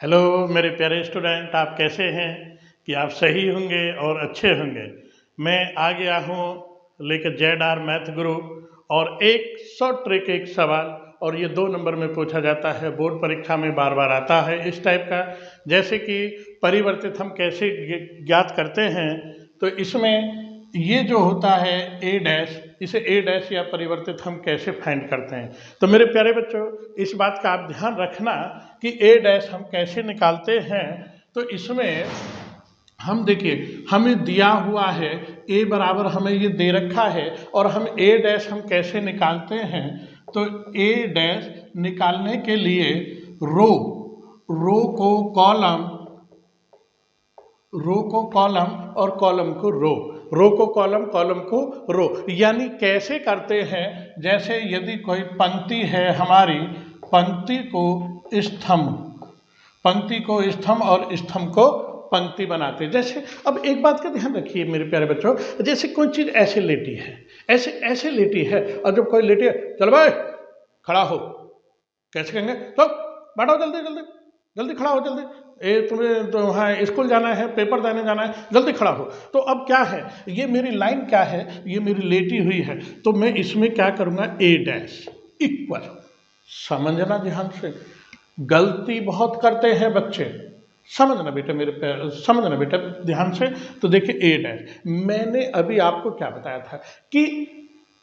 Hello मेरे प्यारे student, आप कैसे हैं कि आप सही होंगे और अच्छे होंगे। मैं आ गया हूँ लेकर जेड मैथ गुरु और एक शॉर्ट ट्रिक एक सवाल, और ये 2 नंबर में पूछा जाता है, बोर्ड परीक्षा में बार बार आता है इस टाइप का। जैसे कि परिवर्तित हम कैसे ज्ञात करते हैं, तो इसमें ये जो होता है ए डैश, इसे ए डैश या परिवर्तित हम कैसे फाइंड करते हैं। तो मेरे प्यारे बच्चों, इस बात का आप ध्यान रखना कि ए डैश हम कैसे निकालते हैं। तो इसमें हम देखिए, हमें दिया हुआ है ए बराबर, हमें ये दे रखा है, और हम ए डैश हम कैसे निकालते हैं। तो ए डैश निकालने के लिए रो को कॉलम, रो को कॉलम और कॉलम को रो को कॉलम, कॉलम को रो, यानी कैसे करते हैं। जैसे यदि कोई पंक्ति है हमारी, पंक्ति को स्तंभ और स्तंभ को पंक्ति बनाते हैं। जैसे अब एक बात का ध्यान रखिए मेरे प्यारे बच्चों, जैसे कोई चीज ऐसे लेटी है, ऐसे लेटी है, और जब कोई लेटी है, चल भाई खड़ा हो, कैसे कहेंगे, तो बैठो जल्दी जल्दी जल्दी खड़ा हो, जल्दी तुम्हें तो वहाँ स्कूल जाना है, पेपर देने जाना है, जल्दी खड़ा हो। तो अब क्या है, ये मेरी लाइन क्या है, ये मेरी लेटी हुई है, तो मैं इसमें क्या करूँगा, ए डैश इक्वल, समझना ध्यान से, गलती बहुत करते हैं बच्चे, समझना बेटा ध्यान से। तो देखिए ए डैश, मैंने अभी आपको क्या बताया था कि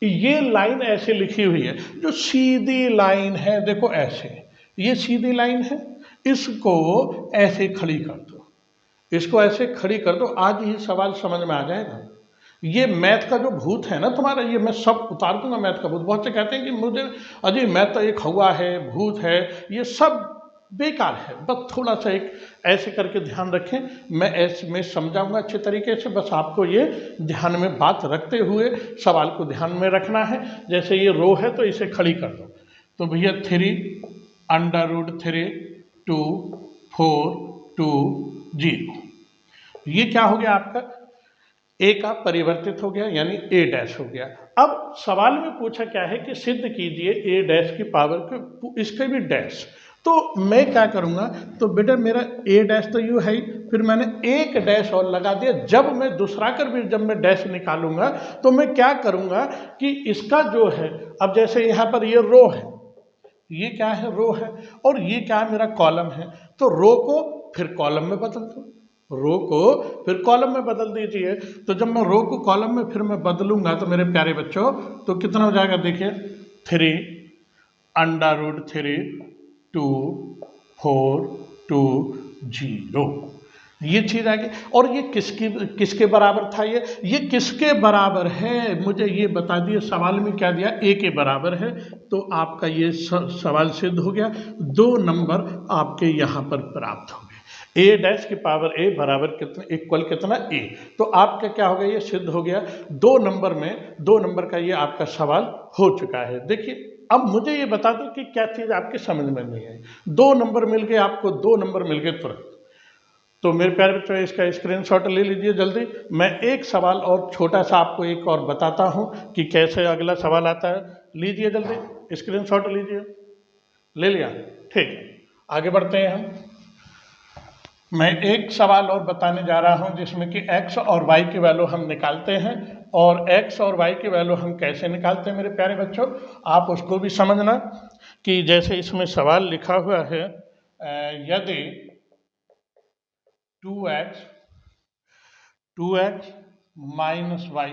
ये लाइन ऐसे लिखी हुई है, जो सीधी लाइन है, देखो ऐसे, ये सीधी लाइन है, इसको ऐसे खड़ी कर दो, इसको ऐसे खड़ी कर दो, आज ही सवाल समझ में आ जाएगा। ये मैथ का जो भूत है ना तुम्हारा, ये मैं सब उतार दूंगा मैथ का भूत। बहुत से कहते हैं कि मुझे अजय मैथ तो एक हवा है, भूत है, ये सब बेकार है। बस थोड़ा सा एक ऐसे करके ध्यान रखें, मैं ऐसे में समझाऊंगा अच्छे तरीके से, बस आपको ये ध्यान में बात रखते हुए सवाल को ध्यान में रखना है। जैसे ये रो है तो इसे खड़ी कर दो, तो भैया 3√3 2 4 2 0, ये क्या हो गया आपका, ए का परिवर्तित हो गया, यानी ए डैश हो गया। अब सवाल में पूछा क्या है कि सिद्ध कीजिए ए डैश की पावर को, इसके भी डैश। तो मैं क्या करूंगा, तो बेटा मेरा ए डैश तो यू है ही, फिर मैंने एक डैश और लगा दिया। जब मैं दूसरा कर भी जब मैं डैश निकालूंगा, तो मैं क्या करूंगा कि इसका जो है, अब जैसे यहाँ पर ये रो है, ये क्या है, रो है, और ये क्या है, मेरा कॉलम है, तो रो को फिर कॉलम में बदल दो, रो को फिर कॉलम में बदल दीजिए। तो जब मैं रो को कॉलम में फिर मैं बदलूंगा, तो मेरे प्यारे बच्चों, तो कितना हो जाएगा, देखिए 3√3 2 4 2 0, ये चीज आ गई। और ये किसके बराबर था, ये किसके बराबर है, मुझे ये बता दिए। सवाल में क्या दिया, ए के बराबर है, तो आपका ये सवाल सिद्ध हो गया। 2 नंबर आपके यहाँ पर प्राप्त हो गए। ए डैश की पावर ए बराबर कितना, इक्वल कितना, ए। तो आपका क्या हो गया, ये सिद्ध हो गया। 2 नंबर में 2 नंबर का ये आपका सवाल हो चुका है। देखिए अब मुझे ये बता दो कि क्या चीज़ आपके समझ में नहीं आई। 2 नंबर मिल गए आपको, 2 नंबर मिल गए तुरंत। तो मेरे प्यारे बच्चों, इसका स्क्रीनशॉट ले लीजिए जल्दी। मैं एक सवाल और छोटा सा आपको एक और बताता हूँ कि कैसे अगला सवाल आता है। लीजिए जल्दी स्क्रीनशॉट लीजिए, ले लिया, ठीक, आगे बढ़ते हैं हम। मैं एक सवाल और बताने जा रहा हूं, जिसमें कि x और y की वैल्यू हम निकालते हैं, और x और y की वैल्यू हम कैसे निकालते हैं मेरे प्यारे बच्चों, आप उसको भी समझना। कि जैसे इसमें सवाल लिखा हुआ है, यदि 2x minus y,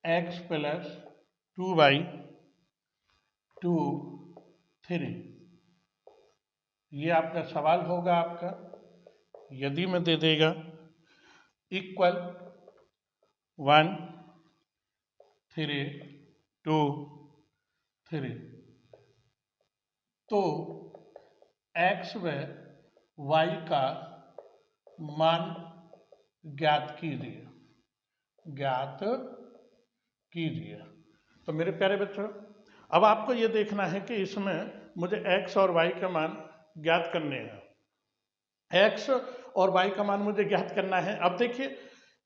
x plus 2y 2 3, ये आपका सवाल होगा। आपका यदि में दे देगा इक्वल 1 3 2 3, तो x व y का मान ज्ञात कीजिए। तो मेरे प्यारे बच्चों, अब आपको ये देखना है कि इसमें मुझे x और y का मान ज्ञात करने हैं। x और y का मान मुझे ज्ञात करना है। अब देखिए,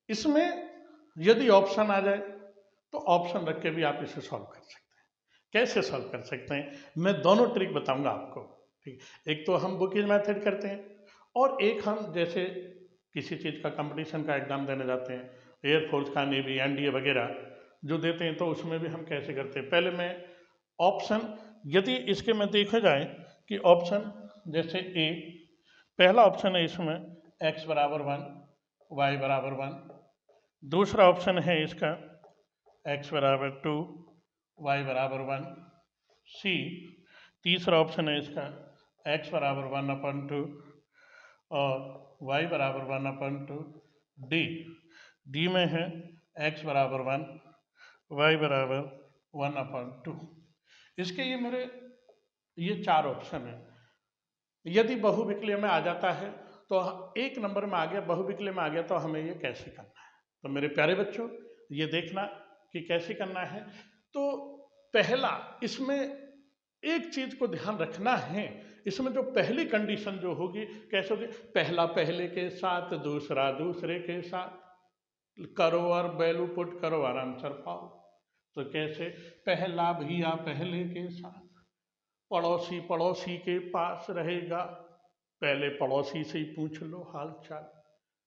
इसमें यदि ऑप्शन आ जाए, तो ऑप्शन रख के भी आप इसे सॉल्व कर सकते हैं। कैसे सॉल्व कर सकते हैं, मैं दोनों ट्रिक बताऊंगा आपको। ठीक है, एक तो हम बुकिंग मेथड करते हैं और एक हम जैसे किसी चीज़ का कंपटीशन का एग्ज़ाम देने जाते हैं, एयरफोर्स का, नेवी, एनडीए वगैरह जो देते हैं, तो उसमें भी हम कैसे करते हैं। पहले मैं ऑप्शन, यदि इसके में देखा जाए कि ऑप्शन जैसे ए, पहला ऑप्शन है इसमें x बराबर 1, y बराबर 1, दूसरा ऑप्शन है इसका x बराबर 2, y बराबर 1, सी, तीसरा ऑप्शन है इसका x बराबर 1/2 और y बराबर 1/2, डी, डी में है x बराबर 1, y बराबर 1/2। इसके ये मेरे ये 4 ऑप्शन है। यदि बहुविकल्य में आ जाता है तो एक नंबर में आ गया, बहुविकल्य में आ गया, तो हमें ये कैसे करना है। तो मेरे प्यारे बच्चों, ये देखना कि कैसे करना है। तो पहला, इसमें एक चीज को ध्यान रखना है, इसमें जो पहली कंडीशन जो होगी कैसे होगी, पहला पहले के साथ, दूसरा दूसरे के साथ, करो और वैल्यू पुट करो और आंसर पाओ। तो कैसे, पहला भैया पहले के साथ, पड़ोसी पड़ोसी के पास रहेगा, पहले पड़ोसी से ही पूछ लो हाल चाल,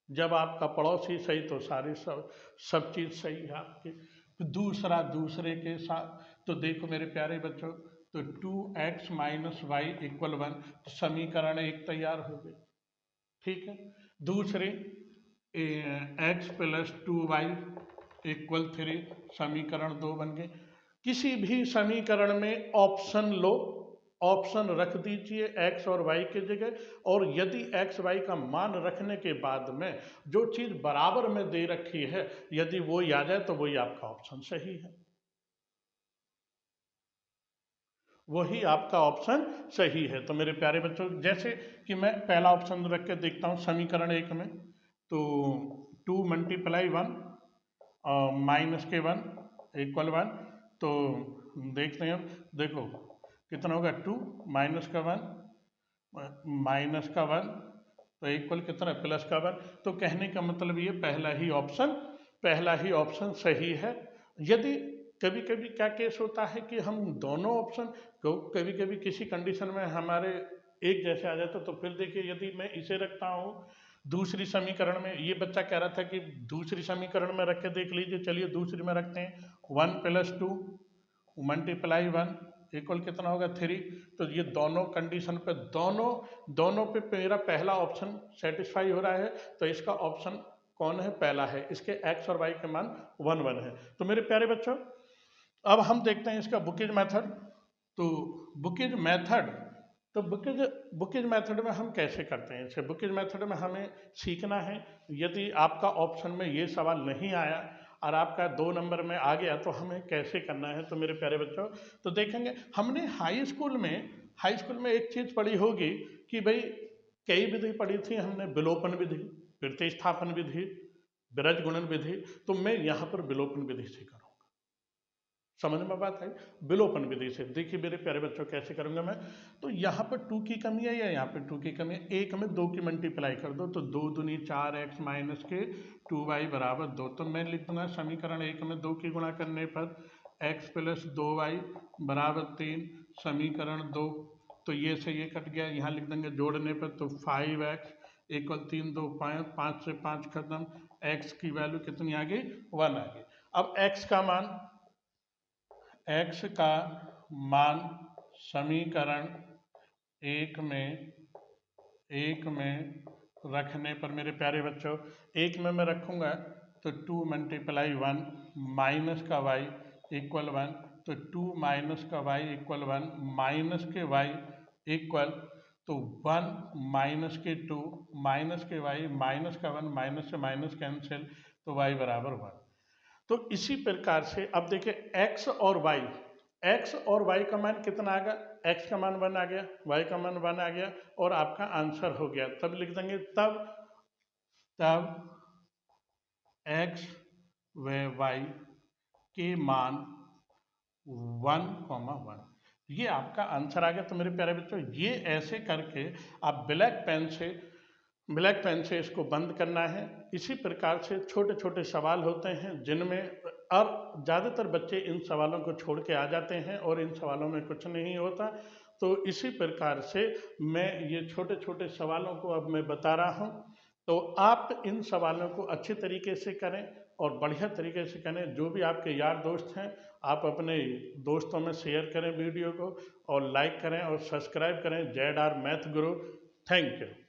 जब आपका पड़ोसी सही तो सारी सब चीज़ सही है आपकी। दूसरा दूसरे के साथ, तो देखो मेरे प्यारे बच्चों, तो 2x - y = 1, तो समीकरण एक तैयार हो गई। ठीक है, दूसरे x + 2y = 3, समीकरण 2 बन गए। किसी भी समीकरण में ऑप्शन लो, ऑप्शन रख दीजिए x और y की जगह, और यदि x y का मान रखने के बाद में जो चीज बराबर में दे रखी है, यदि वो आ जाए तो वही आपका ऑप्शन सही है, वही आपका ऑप्शन सही है। तो मेरे प्यारे बच्चों, जैसे कि मैं पहला ऑप्शन रख के देखता हूँ समीकरण 1 में, तो 2 × 1 -1 = 1, तो देखते हैं, देखो कितना होगा, 2 -1 -1, तो इक्वल कितना, +1। तो कहने का मतलब ये पहला ही ऑप्शन सही है। यदि कभी कभी क्या केस होता है कि हम दोनों ऑप्शन को, कभी कभी किसी कंडीशन में हमारे एक जैसे आ जाते, तो फिर देखिए, यदि मैं इसे रखता हूँ दूसरी समीकरण में, ये बच्चा कह रहा था कि दूसरी समीकरण में रख के देख लीजिए, चलिए दूसरी में रखते हैं, 1 + 2 × 1 इक्वल कितना होगा, 3। तो ये दोनों कंडीशन पे, दोनों पे मेरा पहला ऑप्शन सेटिस्फाई हो रहा है, तो इसका ऑप्शन कौन है, पहला है। इसके x और y के मान 1 1 है। तो मेरे प्यारे बच्चों, अब हम देखते हैं इसका बुकेज मेथड। तो बुकेज मेथड, तो बुकेज मेथड में हम कैसे करते हैं इसे। बुकेज मेथड में हमें सीखना है, यदि आपका ऑप्शन में ये सवाल नहीं आया और आपका 2 नंबर में आ गया, तो हमें कैसे करना है। तो मेरे प्यारे बच्चों, तो देखेंगे, हमने हाई स्कूल में एक चीज़ पढ़ी होगी कि भाई, कई विधि पढ़ी थी हमने, विलोपन विधि, प्रतिस्थापन विधि, विरज गुणन विधि। तो मैं यहाँ पर विलोपन विधि से करूँगा, समझ में बात आई। विलोपन विधि से देखिए मेरे प्यारे बच्चों, कैसे करूंगा मैं। तो यहाँ पर 2 की कमी है या यहाँ पर 2 की कमी है, एक में 2 की मल्टीप्लाई कर दो, तो 2 दूनी 4x - 2y = 2। तो मैं लिख दूंगा समीकरण 1 में 2 की गुणा करने पर x + 2y = 3, समीकरण 2। तो ये से ये कट गया, यहाँ लिख देंगे जोड़ने पर, तो 5x = 3 2 5, 5 से 5 खत्म, x की वैल्यू कितनी आ गई, 1 आ गई। अब x का मान समीकरण 1 में रखने पर मेरे प्यारे बच्चों, 1 में मैं रखूंगा तो 2 × 1 माइनस का y = 1, तो 2 - का y = 1, माइनस के y इक्वल, तो 1 - के 2 माइनस के y माइनस का 1, माइनस से माइनस कैंसिल, तो y = 1। तो इसी प्रकार से अब देखिए x और y का मान कितना आ गया, x का मान 1 आ गया, y का मान 1 आ गया, और आपका आंसर हो गया। तब लिख देंगे, तब x व y के मान 1,1, ये आपका आंसर आ गया। तो मेरे प्यारे बच्चों, ये ऐसे करके आप ब्लैक पेन से इसको बंद करना है। इसी प्रकार से छोटे छोटे सवाल होते हैं जिनमें, और ज़्यादातर बच्चे इन सवालों को छोड़ के आ जाते हैं और इन सवालों में कुछ नहीं होता। तो इसी प्रकार से मैं ये छोटे छोटे सवालों को अब मैं बता रहा हूँ। तो आप इन सवालों को अच्छे तरीके से करें और बढ़िया तरीके से करें। जो भी आपके यार दोस्त हैं, आप अपने दोस्तों में शेयर करें वीडियो को, और लाइक करें और सब्सक्राइब करें। Z are math Guru. Thank you.